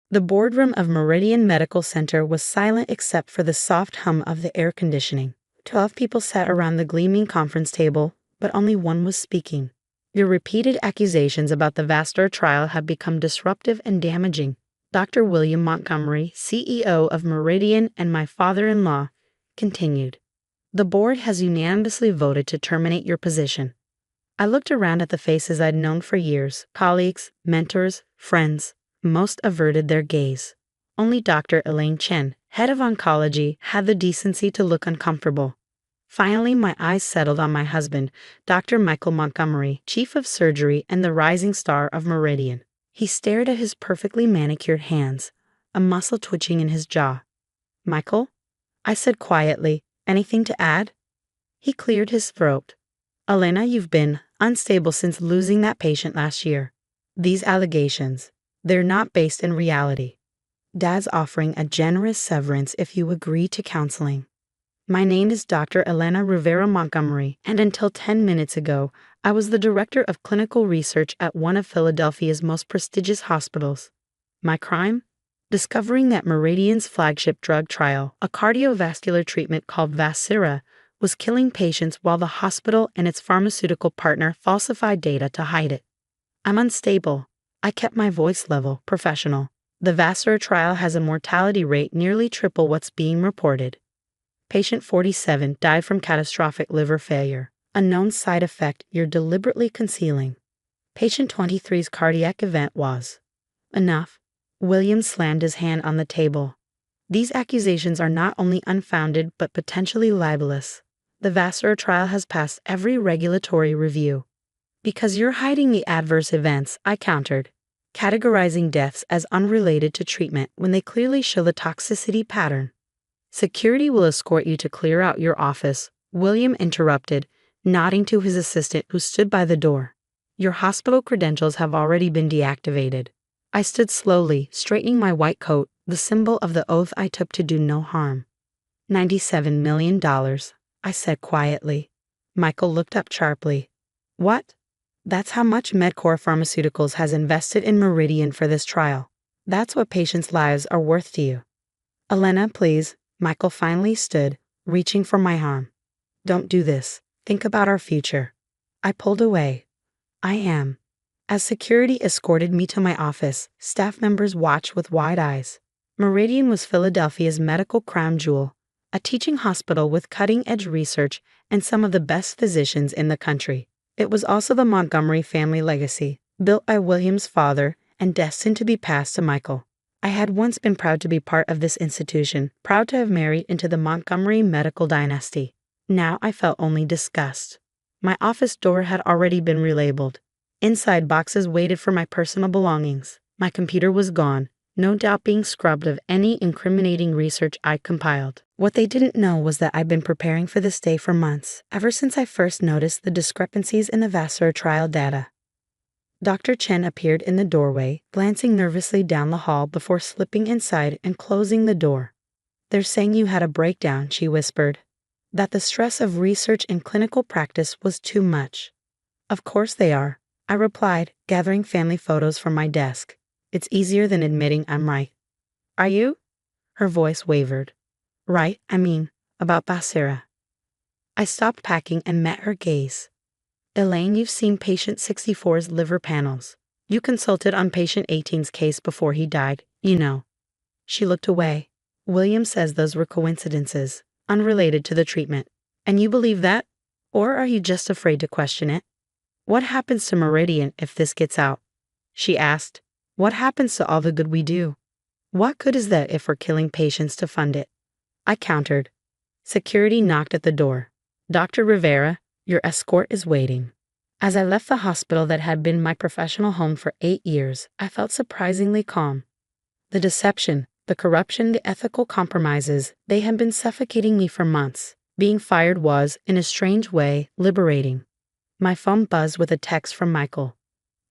The boardroom of Meridian Medical Center was silent except for the soft hum of the air conditioning. 12 people sat around the gleaming conference table, but only one was speaking. Your repeated accusations about the vascular trial have become disruptive and damaging. Dr. William Montgomery, CEO of Meridian and my father-in-law, continued. The board has unanimously voted to terminate your position. I looked around at the faces I'd known for years, colleagues, mentors, friends. Most averted their gaze. Only Dr. Elaine Chen, head of oncology, had the decency to look uncomfortable. Finally, my eyes settled on my husband, Dr. Michael Montgomery, chief of surgery and the rising star of Meridian. He stared at his perfectly manicured hands, a muscle twitching in his jaw. "Michael?" I said quietly. "Anything to add?" He cleared his throat. "Elena, you've been unstable since losing that patient last year. These allegations, they're not based in reality. Dad's offering a generous severance if you agree to counseling. My name is Dr. Elena Rivera Montgomery, and until 10 minutes ago, I was the director of clinical research at one of Philadelphia's most prestigious hospitals. My crime? Discovering that Meridian's flagship drug trial, a cardiovascular treatment called visceral, was killing patients while the hospital and its pharmaceutical partner falsified data to hide it. I'm unstable. I kept my voice level, professional. The vascular trial has a mortality rate nearly triple what's being reported. Patient 47 died from catastrophic liver failure, a known side effect you're deliberately concealing. Patient 23's cardiac event was. Enough. William slammed his hand on the table. These accusations are not only unfounded but potentially libelous. The vascular trial has passed every regulatory review. Because you're hiding the adverse events, I countered, categorizing deaths as unrelated to treatment when they clearly show the toxicity pattern. Security will escort you to clear out your office, William interrupted, nodding to his assistant who stood by the door. Your hospital credentials have already been deactivated. I stood slowly, straightening my white coat, the symbol of the oath I took to do no harm. $97 million, I said quietly. Michael looked up sharply. What? That's how much Medcore Pharmaceuticals has invested in Meridian for this trial. That's what patients' lives are worth to you. Elena, please. Michael finally stood, reaching for my arm. Don't do this. Think about our future. I pulled away. I am. As security escorted me to my office, staff members watched with wide eyes. Meridian was Philadelphia's medical crown jewel, a teaching hospital with cutting-edge research and some of the best physicians in the country. It was also the Montgomery family legacy, built by William's father and destined to be passed to Michael. I had once been proud to be part of this institution, proud to have married into the Montgomery medical dynasty. Now I felt only disgust. My office door had already been relabeled. Inside boxes waited for my personal belongings. My computer was gone, no doubt being scrubbed of any incriminating research I'd compiled. What they didn't know was that I'd been preparing for this day for months, ever since I first noticed the discrepancies in the vascular trial data. Dr. Chen appeared in the doorway, glancing nervously down the hall before slipping inside and closing the door. They're saying you had a breakdown, she whispered. That the stress of research and clinical practice was too much. Of course they are, I replied, gathering family photos from my desk. It's easier than admitting I'm right. Are you? Her voice wavered. Right, about Basira. I stopped packing and met her gaze. Elaine, you've seen patient 64's liver panels. You consulted on patient 18's case before he died, you know. She looked away. William says those were coincidences, unrelated to the treatment. And you believe that? Or are you just afraid to question it? What happens to Meridian if this gets out? She asked. What happens to all the good we do? What good is that if we're killing patients to fund it? I countered. Security knocked at the door. Dr. Rivera, your escort is waiting. As I left the hospital that had been my professional home for 8 years, I felt surprisingly calm. The deception, the corruption, the ethical compromises, they had been suffocating me for months. Being fired was, in a strange way, liberating. My phone buzzed with a text from Michael.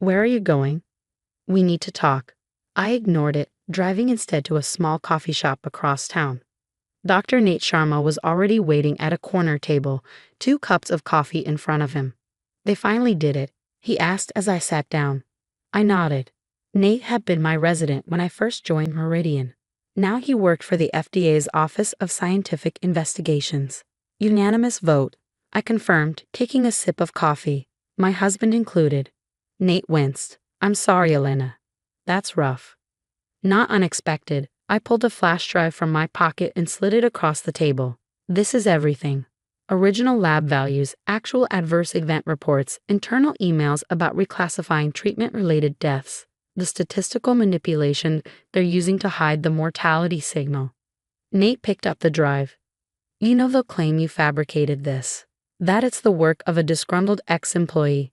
Where are you going? We need to talk. I ignored it, driving instead to a small coffee shop across town. Dr. Nate Sharma was already waiting at a corner table, 2 cups of coffee in front of him. They finally did it, he asked as I sat down. I nodded. Nate had been my resident when I first joined Meridian. Now he worked for the FDA's Office of Scientific Investigations. Unanimous vote, I confirmed, taking a sip of coffee, my husband included. Nate winced. I'm sorry, Elena. That's rough. Not unexpected, I pulled a flash drive from my pocket and slid it across the table. This is everything. Original lab values, actual adverse event reports, internal emails about reclassifying treatment-related deaths, the statistical manipulation they're using to hide the mortality signal. Nate picked up the drive. You know they'll claim you fabricated this. That it's the work of a disgruntled ex-employee.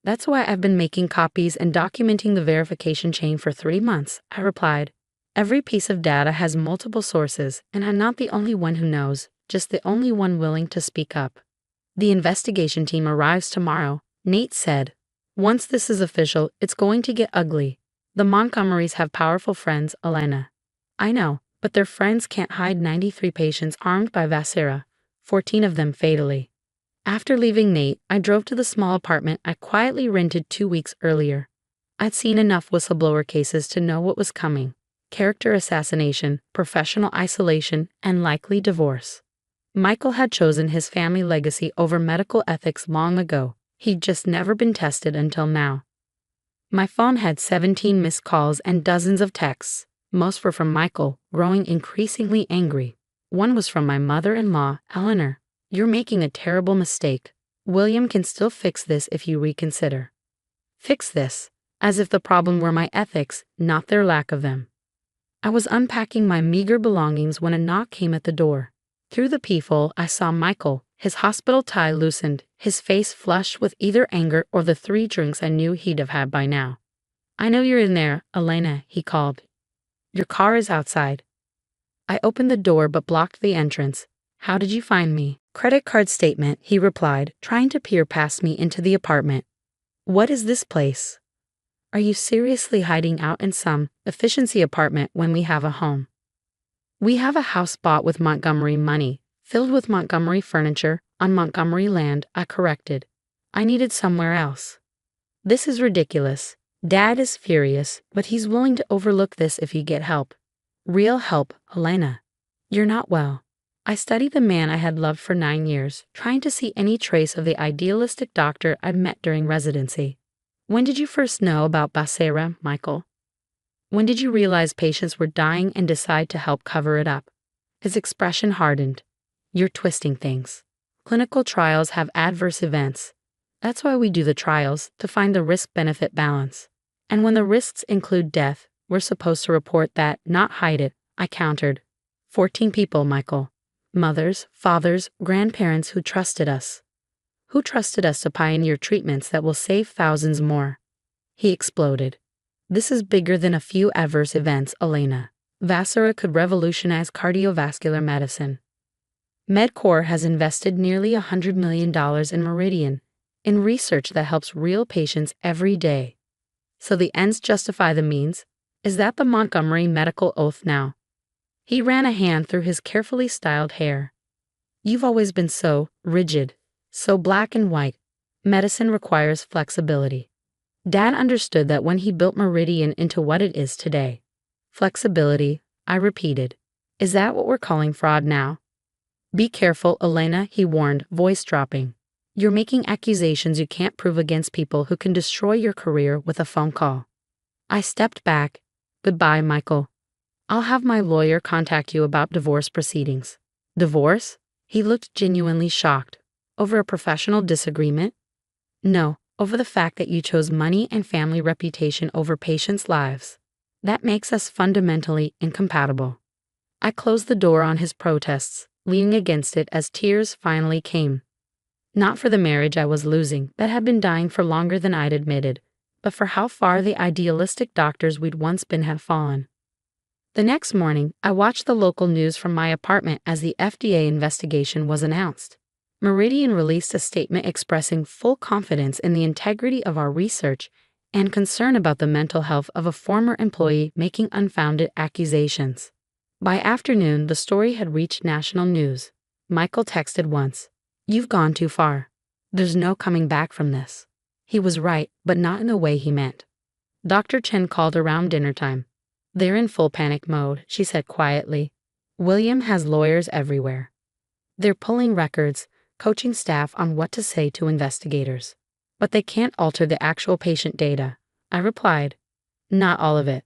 That's why I've been making copies and documenting the verification chain for 3 months, I replied. Every piece of data has multiple sources, and I'm not the only one who knows, just the only one willing to speak up. The investigation team arrives tomorrow, Nate said. Once this is official, it's going to get ugly. The Montgomerys have powerful friends, Elena. I know, but their friends can't hide 93 patients armed by viscera, 14 of them fatally. After leaving Nate, I drove to the small apartment I quietly rented 2 weeks earlier. I'd seen enough whistleblower cases to know what was coming. Character assassination, professional isolation, and likely divorce. Michael had chosen his family legacy over medical ethics long ago. He'd just never been tested until now. My phone had 17 missed calls and dozens of texts. Most were from Michael, growing increasingly angry. One was from my mother-in-law, Eleanor. You're making a terrible mistake. William can still fix this if you reconsider. Fix this, as if the problem were my ethics, not their lack of them. I was unpacking my meager belongings when a knock came at the door. Through the peephole, I saw Michael, his hospital tie loosened, his face flushed with either anger or the 3 drinks I knew he'd have had by now. I know you're in there, Elena, he called. Your car is outside. I opened the door but blocked the entrance. How did you find me? Credit card statement, he replied, trying to peer past me into the apartment. What is this place? Are you seriously hiding out in some efficiency apartment when we have a home? We have a house bought with Montgomery money, filled with Montgomery furniture, on Montgomery land, I corrected. I needed somewhere else. This is ridiculous. Dad is furious, but he's willing to overlook this if you get help. Real help, Elena. You're not well. I studied the man I had loved for 9 years, trying to see any trace of the idealistic doctor I'd met during residency. When did you first know about viscera, Michael? When did you realize patients were dying and decide to help cover it up? His expression hardened. You're twisting things. Clinical trials have adverse events. That's why we do the trials, to find the risk-benefit balance. And when the risks include death, we're supposed to report that, not hide it, I countered. 14 people, Michael. Mothers, fathers, grandparents who trusted us. Who trusted us to pioneer treatments that will save thousands more. He exploded. This is bigger than a few adverse events, Elena. Viscera could revolutionize cardiovascular medicine. MedCorp has invested nearly $100 million in Meridian, in research that helps real patients every day. So the ends justify the means? Is that the Montgomery medical oath now? He ran a hand through his carefully styled hair. You've always been so rigid, so black and white. Medicine requires flexibility. Dad understood that when he built Meridian into what it is today. Flexibility, I repeated. Is that what we're calling fraud now? Be careful, Elena, he warned, voice dropping. You're making accusations you can't prove against people who can destroy your career with a phone call. I stepped back. Goodbye, Michael. I'll have my lawyer contact you about divorce proceedings. Divorce? He looked genuinely shocked. Over a professional disagreement? No, over the fact that you chose money and family reputation over patients' lives. That makes us fundamentally incompatible. I closed the door on his protests, leaning against it as tears finally came. Not for the marriage I was losing, that had been dying for longer than I'd admitted, but for how far the idealistic doctors we'd once been had fallen. The next morning, I watched the local news from my apartment as the FDA investigation was announced. Meridian released a statement expressing full confidence in the integrity of our research and concern about the mental health of a former employee making unfounded accusations. By afternoon, the story had reached national news. Michael texted once. You've gone too far. There's no coming back from this. He was right, but not in the way he meant. Dr. Chen called around dinner time. They're in full panic mode, she said quietly. William has lawyers everywhere. They're pulling records, coaching staff on what to say to investigators. But they can't alter the actual patient data. I replied. Not all of it.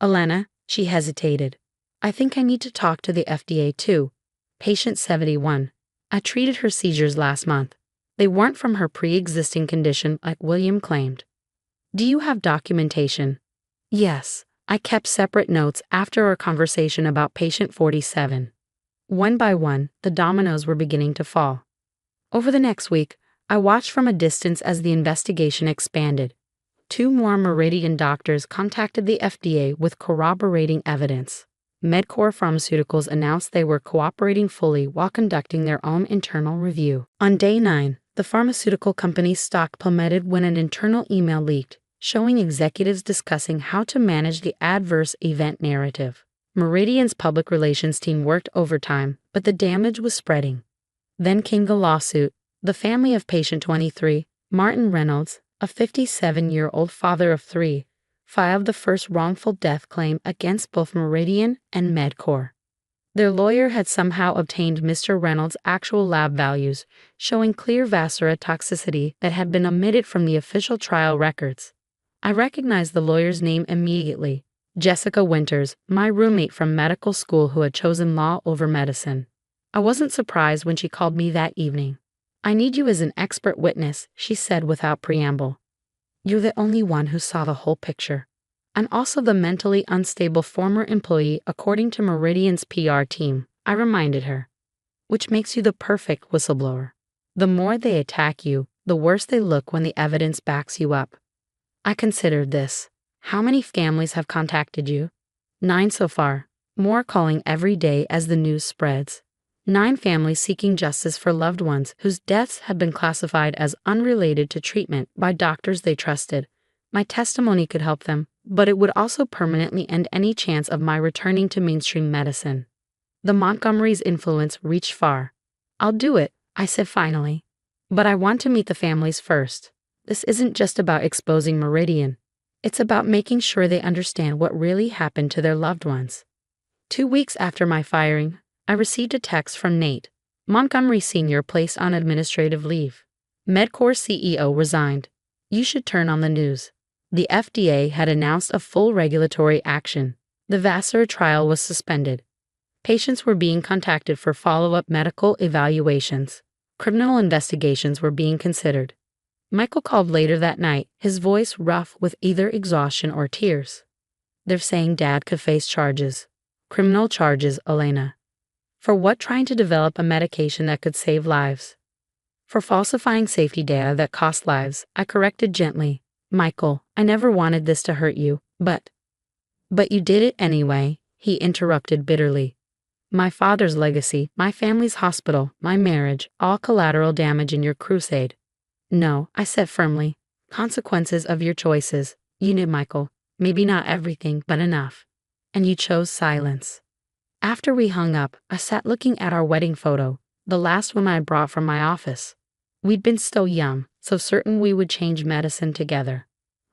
Elena, she hesitated. I think I need to talk to the FDA too. Patient 71. I treated her seizures last month. They weren't from her pre-existing condition like William claimed. Do you have documentation? Yes, I kept separate notes after our conversation about patient 47. One by one, the dominoes were beginning to fall. Over the next week, I watched from a distance as the investigation expanded. 2 more Meridian doctors contacted the FDA with corroborating evidence. Medcore Pharmaceuticals announced they were cooperating fully while conducting their own internal review. On day 9, the pharmaceutical company's stock plummeted when an internal email leaked, showing executives discussing how to manage the adverse event narrative. Meridian's public relations team worked overtime, but the damage was spreading. Then came the lawsuit. The family of patient 23, Martin Reynolds, a 57-year-old father of 3, filed the first wrongful death claim against both Meridian and Medcore. Their lawyer had somehow obtained Mr. Reynolds' actual lab values, showing clear visceral toxicity that had been omitted from the official trial records. I recognized the lawyer's name immediately. Jessica Winters, my roommate from medical school who had chosen law over medicine. I wasn't surprised when she called me that evening. I need you as an expert witness, she said without preamble. You're the only one who saw the whole picture. I'm also the mentally unstable former employee according to Meridian's PR team, I reminded her. Which makes you the perfect whistleblower. The more they attack you, the worse they look when the evidence backs you up. I considered this. How many families have contacted you? 9 so far, more calling every day as the news spreads. 9 families seeking justice for loved ones whose deaths have been classified as unrelated to treatment by doctors they trusted. My testimony could help them, but it would also permanently end any chance of my returning to mainstream medicine. The Montgomery's influence reached far. I'll do it, I said finally. But I want to meet the families first. This isn't just about exposing Meridian. It's about making sure they understand what really happened to their loved ones. 2 weeks after my firing, I received a text from Nate, Montgomery Sr. placed on administrative leave. Medcore CEO resigned. You should turn on the news. The FDA had announced a full regulatory action. The Vassar trial was suspended. Patients were being contacted for follow-up medical evaluations. Criminal investigations were being considered. Michael called later that night, his voice rough with either exhaustion or tears. They're saying Dad could face charges. Criminal charges, Elena. For what? Trying to develop a medication that could save lives. For falsifying safety data that cost lives, I corrected gently. Michael, I never wanted this to hurt you, but you did it anyway, he interrupted bitterly. My father's legacy, my family's hospital, my marriage, all collateral damage in your crusade. No, I said firmly. Consequences of your choices. You knew, Michael. Maybe not everything, but enough. And you chose silence. After we hung up, I sat looking at our wedding photo, the last one I brought from my office. We'd been so young, so certain we would change medicine together.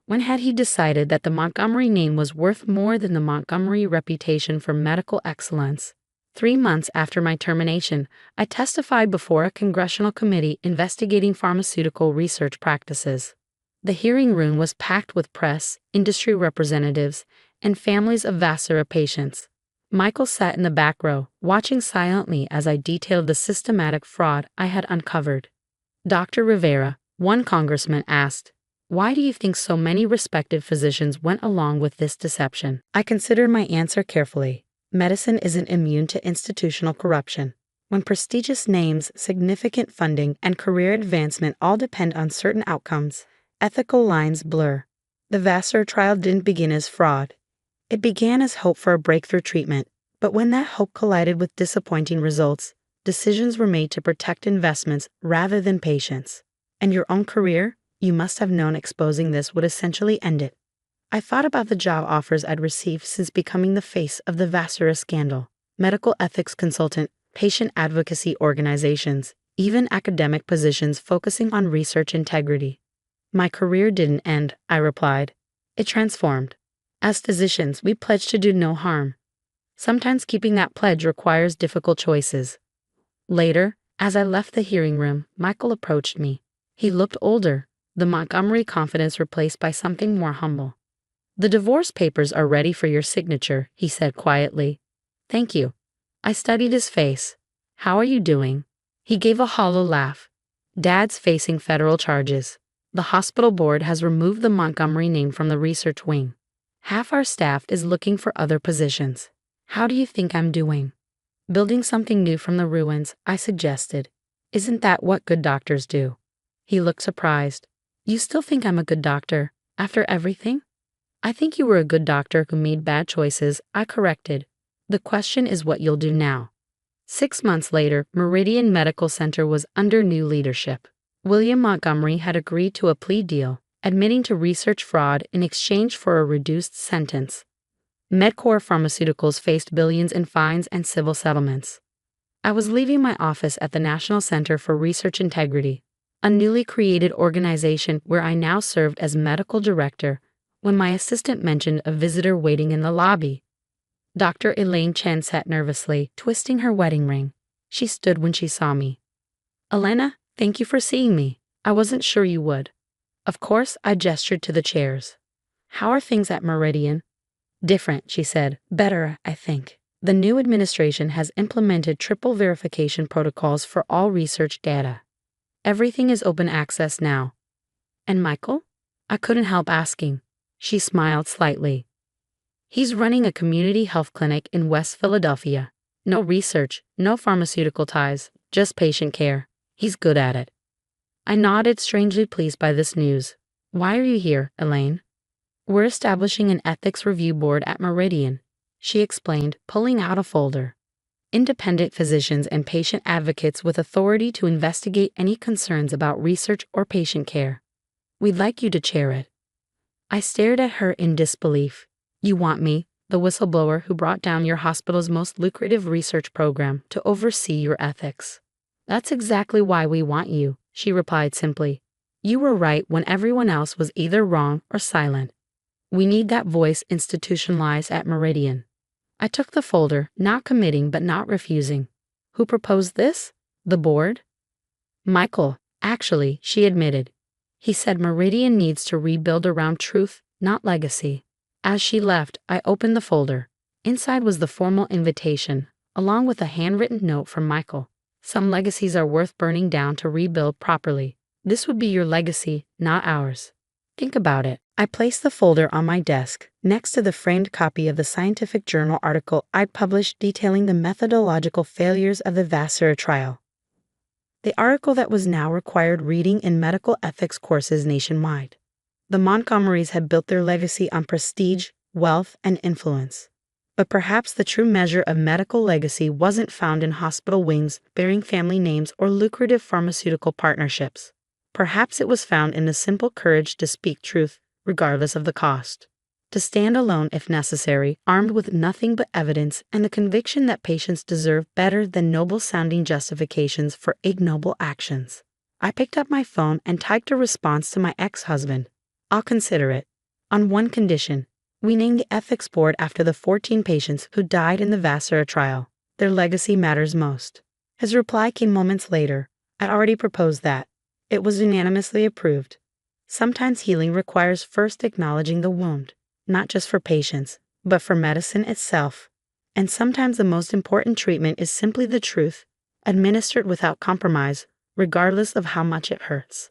When had he decided that the Montgomery name was worth more than the Montgomery reputation for medical excellence? 3 months after my termination, I testified before a congressional committee investigating pharmaceutical research practices. The hearing room was packed with press, industry representatives, and families of Vassar patients. Michael sat in the back row, watching silently as I detailed the systematic fraud I had uncovered. Dr. Rivera, one congressman, asked, "Why do you think so many respected physicians went along with this deception?" I considered my answer carefully. Medicine isn't immune to institutional corruption. When prestigious names, significant funding, and career advancement all depend on certain outcomes, ethical lines blur. The Vassar trial didn't begin as fraud. It began as hope for a breakthrough treatment, but when that hope collided with disappointing results, decisions were made to protect investments rather than patients. And your own career? You must have known exposing this would essentially end it. I thought about the job offers I'd received since becoming the face of the Vassar scandal. Medical ethics consultant, patient advocacy organizations, even academic positions focusing on research integrity. My career didn't end, I replied. It transformed. As physicians, we pledge to do no harm. Sometimes keeping that pledge requires difficult choices. Later, as I left the hearing room, Michael approached me. He looked older, the Montgomery confidence replaced by something more humble. "The divorce papers are ready for your signature," he said quietly. "Thank you." I studied his face. "How are you doing?" He gave a hollow laugh. "Dad's facing federal charges. The hospital board has removed the Montgomery name from the research wing. Half our staff is looking for other positions. How do you think I'm doing?" "Building something new from the ruins," I suggested. "Isn't that what good doctors do?" He looked surprised. "You still think I'm a good doctor, after everything?" "I think you were a good doctor who made bad choices," I corrected. "The question is what you'll do now." 6 months later, Meridian Medical Center was under new leadership. William Montgomery had agreed to a plea deal, admitting to research fraud in exchange for a reduced sentence. MedCore Pharmaceuticals faced billions in fines and civil settlements. I was leaving my office at the National Center for Research Integrity, a newly created organization where I now served as medical director, when my assistant mentioned a visitor waiting in the lobby. Dr. Elaine Chen sat nervously, twisting her wedding ring. She stood when she saw me. "Elena, thank you for seeing me. I wasn't sure you would." Of course, I gestured to the chairs. "How are things at Meridian?" "Different," she said. "Better, I think. The new administration has implemented triple verification protocols for all research data. Everything is open access now." "And Michael?" I couldn't help asking. She smiled slightly. "He's running a community health clinic in West Philadelphia. No research, no pharmaceutical ties, just patient care. He's good at it." I nodded, strangely pleased by this news. "Why are you here, Elaine?" "We're establishing an ethics review board at Meridian," she explained, pulling out a folder. "Independent physicians and patient advocates with authority to investigate any concerns about research or patient care. We'd like you to chair it." I stared at her in disbelief. "You want me, the whistleblower who brought down your hospital's most lucrative research program, to oversee your ethics?" "That's exactly why we want you," she replied simply. "You were right when everyone else was either wrong or silent. We need that voice institutionalized at Meridian." I took the folder, not committing but not refusing. "Who proposed this? The board?" "Michael, actually," she admitted. "He said Meridian needs to rebuild around truth, not legacy." As she left, I opened the folder. Inside was the formal invitation, along with a handwritten note from Michael. "Some legacies are worth burning down to rebuild properly. This would be your legacy, not ours. Think about it." I placed the folder on my desk, next to the framed copy of the scientific journal article I'd published detailing the methodological failures of the visceral trial. The article that was now required reading in medical ethics courses nationwide. The Montgomerys had built their legacy on prestige, wealth, and influence. But perhaps the true measure of medical legacy wasn't found in hospital wings bearing family names or lucrative pharmaceutical partnerships. Perhaps it was found in the simple courage to speak truth, regardless of the cost. To stand alone if necessary, armed with nothing but evidence and the conviction that patients deserve better than noble-sounding justifications for ignoble actions. I picked up my phone and typed a response to my ex-husband. "I'll consider it. On one condition. We name the ethics board after the 14 patients who died in the visceral trial. Their legacy matters most." His reply came moments later. "I'd already proposed that. It was unanimously approved. Sometimes healing requires first acknowledging the wound, not just for patients, but for medicine itself. And sometimes the most important treatment is simply the truth, administered without compromise, regardless of how much it hurts."